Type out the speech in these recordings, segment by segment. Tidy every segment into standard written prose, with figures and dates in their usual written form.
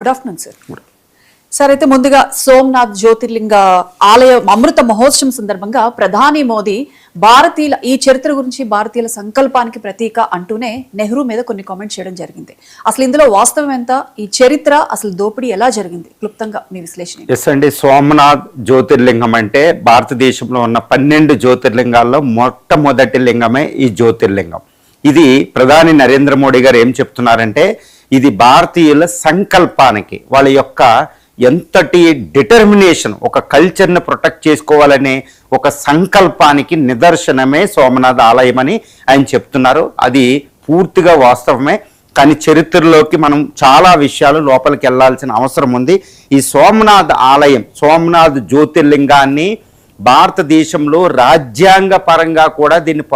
Good afternoon sir. Sir అయితే ముందుగా సోమనాథ్ జ్యోతిర్లింగ ఆలయ అమృత మహోత్సవం సందర్భంగా ప్రధాని మోదీ భారతీయుల ఈ చరిత్ర గురించి భారతీయుల సంకల్పానికి ప్రతీక అంటూనే నెహ్రూ మీద కొన్ని కామెంట్స్ చేయడం జరిగింది. అసలు ఇందులో వాస్తవం ఎంత, ఈ చరిత్ర అసలు దోపిడీ ఎలా జరిగింది, క్లుప్తంగా మీ విశ్లేషణ. ఎస్ అండి, సోమనాథ్ జ్యోతిర్లింగం అంటే భారతదేశంలో ఉన్న 12 జ్యోతిర్లింగాల్లో మొట్టమొదటి లింగమే ఈ జ్యోతిర్లింగం. ఇది ప్రధాని నరేంద్ర మోడీ గారు ఏం చెప్తున్నారంటే, ఇది భారతీయుల సంకల్పానికి, వాళ్ళ యొక్క ఎంతటి డిటర్మినేషన్, ఒక కల్చర్ని ప్రొటెక్ట్ చేసుకోవాలనే ఒక సంకల్పానికి నిదర్శనమే సోమనాథ్ ఆలయం అని ఆయన చెప్తున్నారు. అది పూర్తిగా వాస్తవమే. కానీ చరిత్రలోకి మనం చాలా విషయాలు లోపలికి వెళ్ళాల్సిన అవసరం ఉంది. ఈ సోమనాథ్ ఆలయం, సోమనాథ్ జ్యోతిర్లింగాన్ని భారతదేశంలో రాజ్యాంగ పరంగా కూడా దీన్ని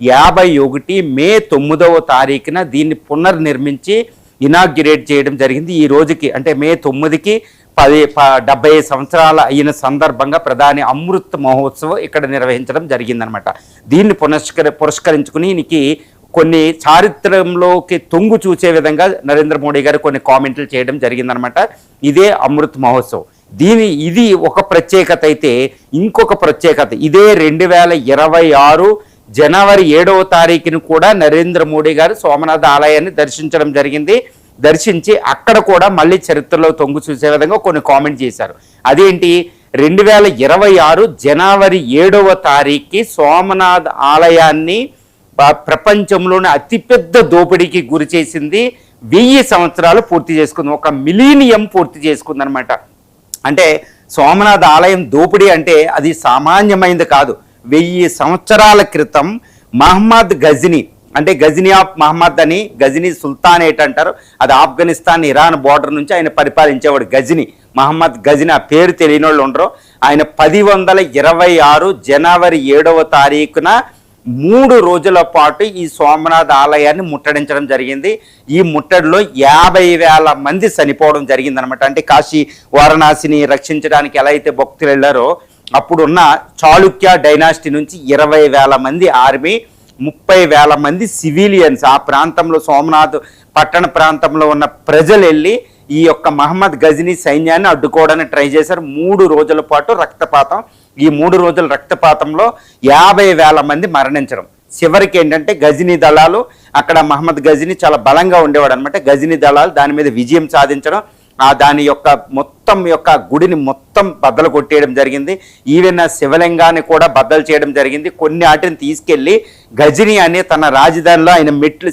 1951 మే 9వ తారీఖున దీన్ని పునర్నిర్మించి ఇనాగ్యురేట్ చేయడం జరిగింది. ఈ రోజుకి అంటే మే 9కి 70 సంవత్సరాలు అయిన సందర్భంగా ప్రధాని అమృత్ మహోత్సవం ఇక్కడ నిర్వహించడం జరిగిందనమాట. దీన్ని పురస్కరించుకుని దీనికి కొన్ని చారిత్రంలోకి తొంగు చూసే విధంగా నరేంద్ర మోడీ గారు కొన్ని కామెంట్లు చేయడం జరిగిందనమాట. ఇదే అమృత్ మహోత్సవం. ఇది ఒక ప్రత్యేకత అయితే, ఇంకొక ప్రత్యేకత ఇదే 2026 జనవరి 7వ తారీఖును కూడా నరేంద్ర మోడీ గారు సోమనాథ్ ఆలయాన్ని దర్శించడం జరిగింది. దర్శించి అక్కడ కూడా మళ్ళీ చరిత్రలో తొంగు చూసే విధంగా కొన్ని కామెంట్ చేశారు. అదేంటి, 2026 జనవరి 7వ తారీఖుకి సోమనాథ్ ఆలయాన్ని ప్రపంచంలోని అతిపెద్ద దోపిడీకి గురి చేసింది. 1000 సంవత్సరాలు పూర్తి చేసుకుంది, 1 మిలీనియం పూర్తి చేసుకుంది అనమాట. అంటే సోమనాథ్ ఆలయం దోపిడీ అంటే అది సామాన్యమైనది కాదు. 1000 సంవత్సరాల క్రితం మహమ్మద్ గజనీ, అంటే గజనీ ఆఫ్ మహమ్మద్ అని, గజనీ సుల్తానేట్ అంటారు, అది ఆఫ్ఘనిస్తాన్ ఇరాన్ బోర్డర్ నుంచి ఆయన పరిపాలించేవాడు. గజనీ, మహమ్మద్ గజనీ, ఆ పేరు తెలియని వాళ్ళు ఉండరు. ఆయన 1026 జనవరి 7వ తారీఖున 3 రోజుల పాటు ఈ సోమనాథ్ ఆలయాన్ని ముట్టడించడం జరిగింది. ఈ ముట్టడిలో 50,000 మంది చనిపోవడం జరిగిందనమాట. అంటే కాశీ వారణాసిని రక్షించడానికి ఎలా అయితే భక్తులు వెళ్ళారో, అప్పుడున్న చాళుక్య డైనాసిటీ నుంచి 20,000 మంది ఆర్మీ, 30,000 మంది సివిలియన్స్, ఆ ప్రాంతంలో సోమనాథ్ పట్టణ ప్రాంతంలో ఉన్న ప్రజలు వెళ్ళి ఈ యొక్క మహమ్మద్ గజనీ సైన్యాన్ని అడ్డుకోవడానికి ట్రై చేశారు. 3 రోజుల పాటు రక్తపాతం. ఈ 3 రోజుల రక్తపాతంలో 50,000 మంది మరణించడం. చివరికి ఏంటంటే గజనీ దళాలు, అక్కడ మహమ్మద్ గజనీ చాలా బలంగా ఉండేవాడు అనమాట. గజనీ దళాలు దాని మీద విజయం సాధించడం, దాని యొక్క మొత్తం యొక్క గుడిని మొత్తం బద్దలు కొట్టేయడం జరిగింది. ఈవెన్ ఆ శివలింగాన్ని కూడా బద్దలు చేయడం జరిగింది. కొన్ని వాటిని తీసుకెళ్లి గజనీ అనే తన రాజధానిలో ఆయన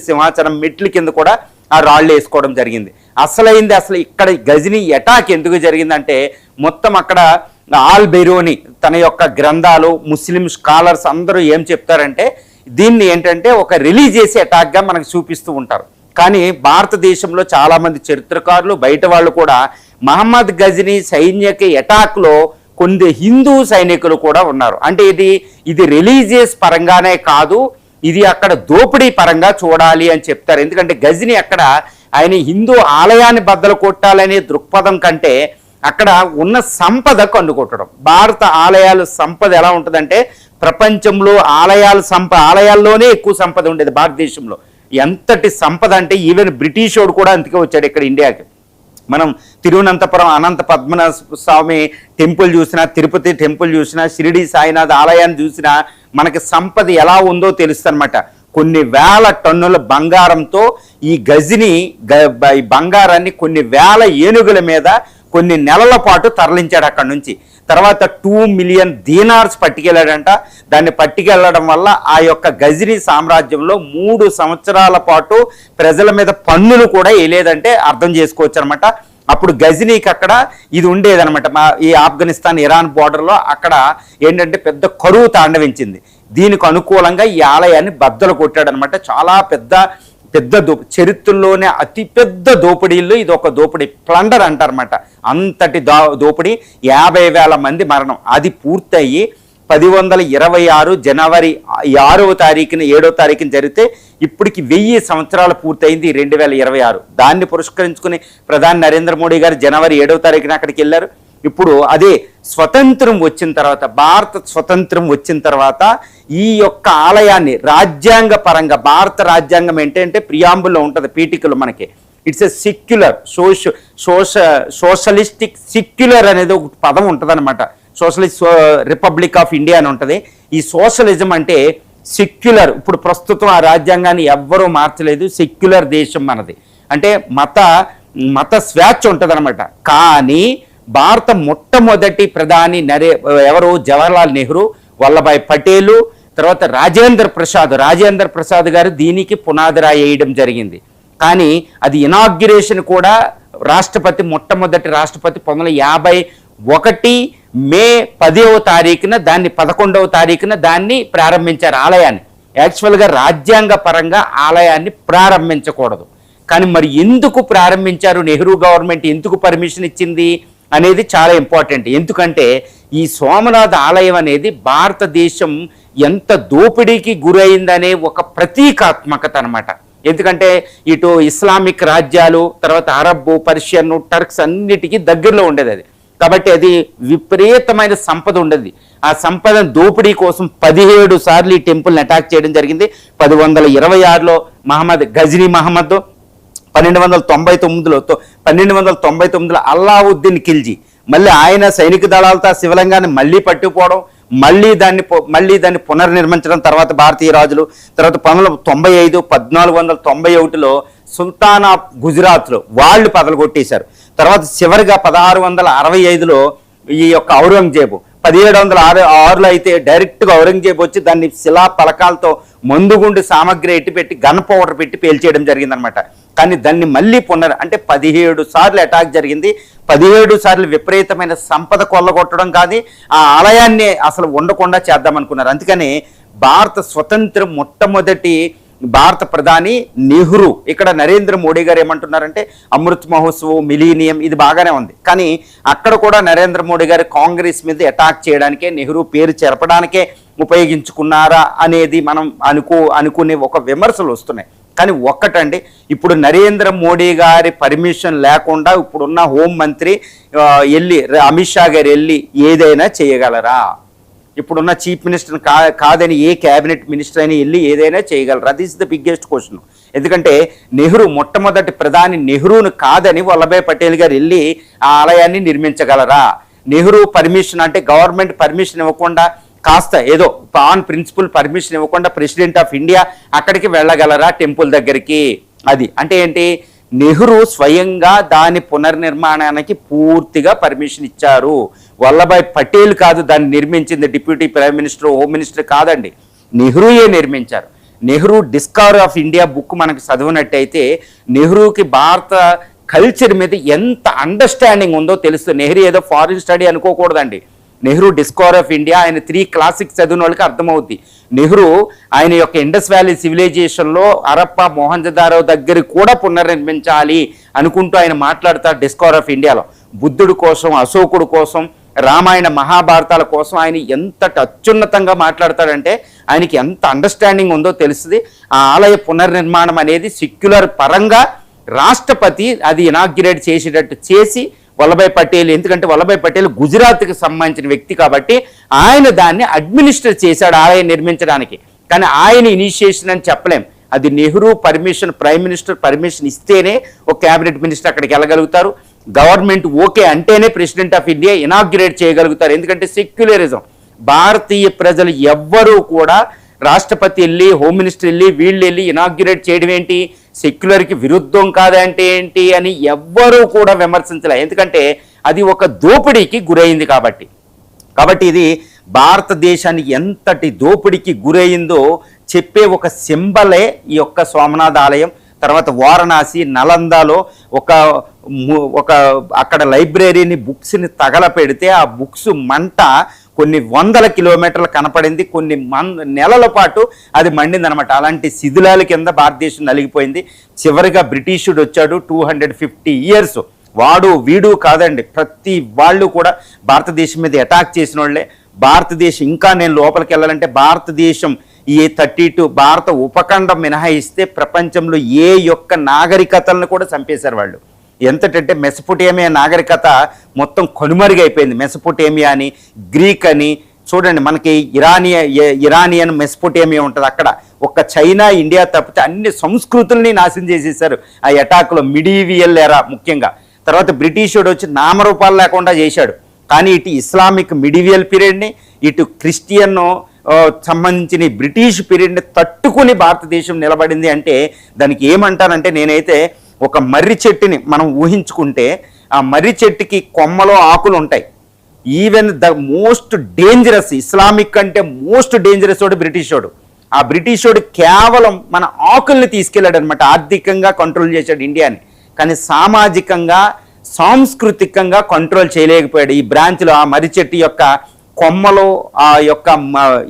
సింహాసనం మెట్ల కింద కూడా ఆ రాళ్ళు వేసుకోవడం జరిగింది. అసలు ఇక్కడ గజనీ అటాక్ ఎందుకు జరిగిందంటే, మొత్తం అక్కడ ఆల్ బెరోని తన యొక్క గ్రంథాలు, ముస్లిం స్కాలర్స్ అందరూ ఏం చెప్తారంటే, దీన్ని ఏంటంటే ఒక రిలీజియస్ అటాక్గా మనకు చూపిస్తూ ఉంటారు. కానీ భారతదేశంలో చాలామంది చరిత్రకారులు, బయట వాళ్ళు కూడా మహమ్మద్ గజనీ సైన్యకి అటాక్లో కొన్ని హిందూ సైనికులు కూడా ఉన్నారు. అంటే ఇది రిలీజియస్ పరంగానే కాదు, ఇది అక్కడ దోపిడీ పరంగా చూడాలి అని చెప్తారు. ఎందుకంటే గజనీ అక్కడ ఆయన హిందూ ఆలయాన్ని బద్దలు కొట్టాలనే దృక్పథం కంటే అక్కడ ఉన్న సంపద కన్నుకొట్టడం. భారత ఆలయాల సంపద ఎలా ఉంటుందంటే, ప్రపంచంలో ఆలయాల్లోనే ఎక్కువ సంపద ఉండేది భారతదేశంలో. ఎంతటి సంపద అంటే ఈవెన్ బ్రిటిష్ వాడు కూడా అందుకే వచ్చాడు ఇక్కడ ఇండియాకి. మనం తిరువనంతపురం అనంత పద్మనాభ స్వామి టెంపుల్ చూసినా, తిరుపతి టెంపుల్ చూసినా, షిరిడి సాయినాథ్ ఆలయాన్ని చూసినా మనకి సంపద ఎలా ఉందో తెలుస్తన్నమాట. కొన్ని వేల టన్నుల బంగారంతో ఈ గజనీ బంగారాన్ని కొన్ని వేల ఏనుగుల మీద కొన్ని నెలల పాటు తరలించాడు అక్కడి నుంచి. తర్వాత 2 మిలియన్ దీనార్స్ పట్టుకెళ్ళాడంట. దాన్ని పట్టుకెళ్ళడం వల్ల ఆ యొక్క గజనీ సామ్రాజ్యంలో 3 సంవత్సరాల పాటు ప్రజల మీద పన్నులు కూడా వేయలేదంటే అర్థం చేసుకోవచ్చు అనమాట. అప్పుడు గజనీకి అక్కడ ఇది ఉండేదనమాట, ఈ ఆఫ్ఘనిస్తాన్ ఇరాన్ బోర్డర్లో అక్కడ ఏంటంటే పెద్ద కరువు తాండవించింది. దీనికి అనుకూలంగా ఈ ఆలయాన్ని బద్దలు కొట్టాడనమాట. చాలా పెద్ద చరిత్రలోనే అతిపెద్ద దోపిడీల్లో ఇది ఒక దోపిడీ, ప్లండర్ అంటారన్నమాట. అంతటి దోపిడీ, 50,000 మంది మరణం. అది పూర్తయి 1126 జనవరి 6వ తారీఖున 7వ తారీఖున జరిగితే ఇప్పటికి 1000 సంవత్సరాలు పూర్తయింది 2026. దాన్ని పురస్కరించుకుని ప్రధాని నరేంద్ర మోడీ గారు జనవరి 7వ తారీఖున అక్కడికి వెళ్ళారు. ఇప్పుడు అదే స్వతంత్రం వచ్చిన తర్వాత, భారత స్వతంత్రం వచ్చిన తర్వాత ఈ యొక్క ఆలయాన్ని రాజ్యాంగ పరంగా, భారత రాజ్యాంగం ఏంటంటే ప్రియాంబుల్లో ఉంటుంది, పీఠికలు మనకి it's a secular socialistic secular అనేది ఒక పదం ఉంటుందన్నమాట. సోషలిస్ట్ రిపబ్లిక్ ఆఫ్ ఇండియా అని ఉంటుంది. ఈ సోషలిజం అంటే సెక్యులర్. ఇప్పుడు ప్రస్తుతం ఆ రాజ్యాంగాన్ని ఎవ్వరూ మార్చలేదు. సెక్యులర్ దేశం మనది, అంటే మత స్వేచ్ఛ ఉంటుంది అనమాట. కానీ భారత మొట్టమొదటి ప్రధాని ఎవరు? జవహర్లాల్ నెహ్రూ, వల్లభాయ్ పటేలు, తర్వాత రాజేంద్ర ప్రసాద్ గారు దీనికి పునాదిరాయి వేయడం జరిగింది. కానీ అది ఇనాగ్యురేషన్ కూడా మొట్టమొదటి రాష్ట్రపతి 1951 మే 10వ తారీఖున దాన్ని 11వ తారీఖున దాన్ని ప్రారంభించారు ఆలయాన్ని. యాక్చువల్గా రాజ్యాంగ పరంగా ఆలయాన్ని ప్రారంభించకూడదు, కానీ మరి ఎందుకు ప్రారంభించారు? నెహ్రూ గవర్నమెంట్ ఎందుకు పర్మిషన్ ఇచ్చింది అనేది చాలా ఇంపార్టెంట్. ఎందుకంటే ఈ సోమనాథ్ ఆలయం అనేది భారతదేశం ఎంత దోపిడీకి గురైందనే ఒక ప్రతీకాత్మకత అనమాట. ఎందుకంటే ఇటు ఇస్లామిక్ రాజ్యాలు, తర్వాత అరబ్, పర్షియన్, టర్క్స్ అన్నిటికీ దగ్గరలో ఉండేది అది. కాబట్టి అది విపరీతమైన సంపద ఉండేది. ఆ సంపద దోపిడీ కోసం 17 సార్లు ఈ టెంపుల్ని అటాక్ చేయడం జరిగింది. 1126లో గజనీ మహమ్మద్, 1299లో అల్లావుద్దీన్ ఖిల్జీ, మళ్ళీ ఆయన సైనిక దళాలతో శివలింగాన్ని మళ్ళీ పట్టుకుపోవడం, మళ్ళీ దాన్ని పునర్నిర్మించడం తర్వాత భారతీయ రాజులు. తర్వాత 1995, 1491లో సుల్తాన్ ఆఫ్ గుజరాత్లో వాళ్ళు పగలగొట్టేశారు. తర్వాత చివరిగా 1665లో ఈ యొక్క ఔరంగజేబు, 1706లో అయితే డైరెక్ట్గా ఔరంగజేబు వచ్చి దాన్ని శిలా పలకాలతో మందుగుండు సామగ్రి ఎట్టిపెట్టి గన్ పౌడర్ పెట్టి పేల్చేయడం జరిగిందనమాట. కానీ దాన్ని మళ్ళీ అంటే 17 సార్లు అటాక్ జరిగింది. 17 సార్లు విపరీతమైన సంపద కొల్లగొట్టడం కాదు, ఆ ఆలయాన్ని అసలు ఉండకుండా చేద్దామనుకున్నారు. అందుకని భారత స్వతంత్రం మొట్టమొదటి భారత ప్రధాని నెహ్రూ. ఇక్కడ నరేంద్ర మోడీ గారు ఏమంటున్నారంటే అమృత్ మహోత్సవం, మిలీనియం ఇది బాగానే ఉంది, కానీ అక్కడ కూడా నరేంద్ర మోడీ గారు కాంగ్రెస్ మీద అటాక్ చేయడానికే, నెహ్రూ పేరు చెరపడానికే ఉపయోగించుకున్నారా అనేది మనం అనుకునే ఒక విమర్శలు వస్తున్నాయి. కానీ ఒక్కటండి, ఇప్పుడు నరేంద్ర మోడీ గారి పర్మిషన్ లేకుండా ఇప్పుడున్న హోంమంత్రి అమిత్ షా గారు వెళ్ళి ఏదైనా చేయగలరా? ఇప్పుడున్న చీఫ్ మినిస్టర్ కాదని ఏ క్యాబినెట్ మినిస్టర్ అయినా వెళ్ళి ఏదైనా చేయగలరా? This is the biggest question. ఎందుకంటే నెహ్రూ మొట్టమొదటి ప్రధాని నెహ్రూను కాదని వల్లభాయ్ పటేల్ గారు వెళ్ళి ఆ ఆలయాన్ని నిర్మించగలరా? నెహ్రూ పర్మిషన్ అంటే గవర్నమెంట్ పర్మిషన్ ఇవ్వకుండా, కాస్త ఏదో ఆన్ ప్రిన్సిపల్ పర్మిషన్ ఇవ్వకుండా ప్రెసిడెంట్ ఆఫ్ ఇండియా అక్కడికి వెళ్ళగలరా టెంపుల్ దగ్గరికి? అది అంటే ఏంటి? నెహ్రూ స్వయంగా దాని పునర్నిర్మాణానికి పూర్తిగా పర్మిషన్ ఇచ్చారు. వల్లభాయ్ పటేల్ కాదు దాన్ని నిర్మించింది, deputy prime minister, home minister కాదండి, నెహ్రూయే నిర్మించారు. Nehru discovery of India book మనకు చదివినట్టయితే నెహ్రూకి భారత కల్చర్ మీద ఎంత అండర్స్టాండింగ్ ఉందో తెలుస్తుంది. నెహ్రూ ఏదో ఫారిన్ స్టడీ అనుకోకూడదండి. నెహ్రూ డిస్కవరీ ఆఫ్ ఇండియా ఆయన 3 క్లాసిక్స్ చదివిన వాళ్ళకి అర్థమవుద్ది. నెహ్రూ ఆయన యొక్క ఇండస్ వ్యాలీ సివిలైజేషన్లో హరప్పా, మొహంజదారో దగ్గర కూడా పునర్నిర్మించాలి అనుకుంటూ ఆయన మాట్లాడతారు డిస్కవరీ ఆఫ్ ఇండియాలో. బుద్ధుడి కోసం, అశోకుడు కోసం, రామాయణ మహాభారతాల కోసం ఆయన ఎంత అత్యున్నతంగా మాట్లాడతాడంటే ఆయనకి ఎంత అండర్స్టాండింగ్ ఉందో తెలుస్తుంది. ఆ ఆలయ పునర్నిర్మాణం అనేది సెక్యులర్ పరంగా రాష్ట్రపతి అది ఇనాగ్యురేట్ చేసేటట్టు చేసి వల్లభాయ్ పటేల్, ఎందుకంటే వల్లభాయ్ పటేల్ గుజరాత్కి సంబంధించిన వ్యక్తి కాబట్టి ఆయన దాన్ని అడ్మినిస్టర్ చేశాడు ఆలయం నిర్మించడానికి. కానీ ఆయన ఇనిషియేషన్ అని చెప్పలేం, అది Nehru permission, prime minister permission ఇస్తేనే ఒక క్యాబినెట్ మినిస్టర్ అక్కడికి వెళ్ళగలుగుతారు. గవర్నమెంట్ ఓకే అంటేనే ప్రెసిడెంట్ ఆఫ్ ఇండియా ఇనాగ్యురేట్ చేయగలుగుతారు. ఎందుకంటే సెక్యులరిజం, భారతీయ ప్రజలు ఎవ్వరూ కూడా రాష్ట్రపతి వెళ్ళి, హోమ్ మినిస్టర్ వెళ్ళి, వీళ్ళు వెళ్ళి ఇనాగ్యురేట్ చేయడం ఏంటి, సెక్యులర్కి విరుద్ధం కాదంటే ఏంటి అని ఎవ్వరూ కూడా విమర్శించలే. ఎందుకంటే అది ఒక దోపిడీకి గురైంది కాబట్టి. ఇది భారతదేశానికి ఎంతటి దోపిడీకి గురైందో చెప్పే ఒక సింబలే ఈ యొక్క సోమనాథ్ ఆలయం. తర్వాత వారణాసి, నలందాలో ఒక అక్కడ లైబ్రరీని, బుక్స్ని తగలపెడితే ఆ బుక్స్ మంట కొన్ని 100 కిలోమీటర్లు కనపడింది, కొన్ని నెలల పాటు అది మండింది అనమాట. అలాంటి శిథిలాల కింద భారతదేశం నలిగిపోయింది. చివరిగా బ్రిటిషుడు వచ్చాడు, 250 ఇయర్స్, వాడు వీడు కాదండి, ప్రతి వాళ్ళు కూడా భారతదేశం మీద అటాక్ చేసిన వాళ్ళే. భారతదేశం ఇంకా నేను లోపలికి వెళ్ళాలంటే భారతదేశం ఈ 32 భారత ఉపఖండం మినహాయిస్తే ప్రపంచంలో ఏ యొక్క నాగరికతలను కూడా చంపేశారు వాళ్ళు. ఎంతటంటే మెసపోటేమియా నాగరికత మొత్తం కనుమరుగైపోయింది. మెసపోటేమియా అని, గ్రీక్ అని, చూడండి, మనకి ఇరానియన్ మెస్పోటేమియా ఉంటుంది, అక్కడ ఒక్క చైనా ఇండియా తప్పితే అన్ని సంస్కృతుల్ని నాశనం చేసేసారు ఆ అటాక్లో, మిడీవియల్ ఎరా ముఖ్యంగా. తర్వాత బ్రిటిష్ వాడు వచ్చి నామరూపాలు లేకుండా చేశాడు. కానీ ఇటు ఇస్లామిక్ మిడివియల్ పీరియడ్ని, ఇటు క్రిస్టియన్ సంబంధించిన బ్రిటిష్ పీరియడ్ని తట్టుకుని భారతదేశం నిలబడింది అంటే దానికి ఏమంటానంటే, నేనైతే ఒక మర్రి చెట్టుని మనం ఊహించుకుంటే ఆ మర్రి చెట్టుకి కొమ్మలో ఆకులు ఉంటాయి. Even the most dangerous, Islamic అంటే మోస్ట్ డేంజరస్ వాడు బ్రిటిష్ వాడు. ఆ బ్రిటిష్ వాడు కేవలం మన ఆకుల్ని తీసుకెళ్ళాడు అనమాట, ఆర్థికంగా కంట్రోల్ చేశాడు ఇండియాని. కానీ సామాజికంగా సాంస్కృతికంగా కంట్రోల్ చేయలేకపోయాడు. ఈ బ్రాంచ్లో ఆ మర్రి చెట్టు యొక్క కొమ్మలో ఆ యొక్క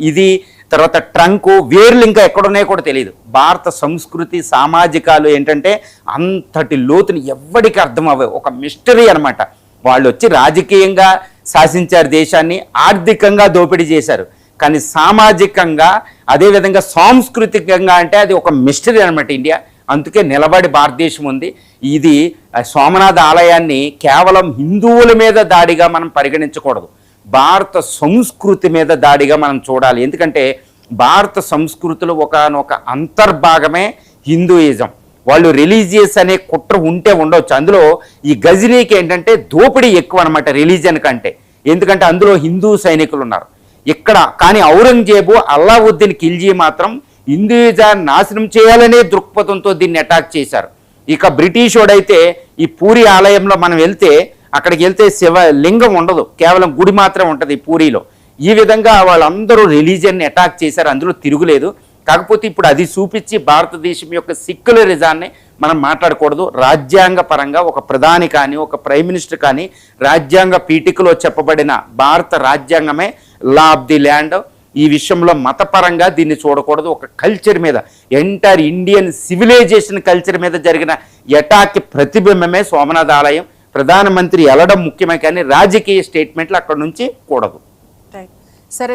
ఇది, తర్వాత ట్రంకు, వేర్లు ఇంకా ఎక్కడున్నాయో కూడా తెలియదు. భారత సంస్కృతి సామాజికాలు ఏంటంటే అంతటి లోతుని ఎవ్వడికి అర్థం అవ్వవు, ఒక మిస్టరీ అనమాట. వాళ్ళు వచ్చి రాజకీయంగా శాసించారు దేశాన్ని, ఆర్థికంగా దోపిడీ చేశారు, కానీ సామాజికంగా అదేవిధంగా సాంస్కృతికంగా అంటే అది ఒక మిస్టరీ అనమాట ఇండియా. అందుకే నిలబడి భారతదేశం ఉంది. ఇది సోమనాథ ఆలయాన్ని కేవలం హిందువుల మీద దాడిగా మనం పరిగణించకూడదు, భారత సంస్కృతి మీద దాడిగా మనం చూడాలి. ఎందుకంటే భారత సంస్కృతిలో ఒకనొక అంతర్భాగమే హిందూయిజం. వాళ్ళు రిలీజియస్ అనే కుట్ర ఉంటే ఉండవచ్చు. అందులో ఈ గజనీకి ఏంటంటే దోపిడీ ఎక్కువ అనమాట రిలీజియన్ కంటే, ఎందుకంటే అందులో హిందూ సైనికులు ఉన్నారు ఇక్కడ. కానీ ఔరంగజేబు, అల్లావుద్దీన్ ఖిల్జీ మాత్రం హిందూయిజాన్ని నాశనం చేయాలనే దృక్పథంతో దీన్ని అటాక్ చేశారు. ఇక బ్రిటిష్ వాడైతే ఈ పూరి ఆలయంలో మనం వెళ్తే అక్కడికి వెళ్తే శివలింగం ఉండదు, కేవలం గుడి మాత్రం ఉంటుంది పూరిలో. ఈ విధంగా వాళ్ళందరూ రిలీజియన్ని అటాక్ చేశారు, అందులో తిరుగులేదు. కాకపోతే ఇప్పుడు అది చూపించి భారతదేశం యొక్క సెక్యులరిజాన్ని మనం మాట్లాడకూడదు. రాజ్యాంగ పరంగా ఒక ప్రధాని కానీ ఒక ప్రైమ్ మినిస్టర్ కానీ రాజ్యాంగ పీఠికలో చెప్పబడిన భారత రాజ్యాంగమే లా ఆఫ్ ది ల్యాండ్. ఈ విషయంలో మతపరంగా దీన్ని చూడకూడదు. ఒక కల్చర్ మీద, ఎంటైర్ ఇండియన్ సివిలైజేషన్ కల్చర్ మీద జరిగిన అటాక్ ప్రతిబింబమే సోమనాథ ఆలయం. ప్రధానమంత్రి వెళ్ళడం ముఖ్యమే, కానీ రాజకీయ స్టేట్మెంట్లు అక్కడ నుంచి కూడదు. సరే.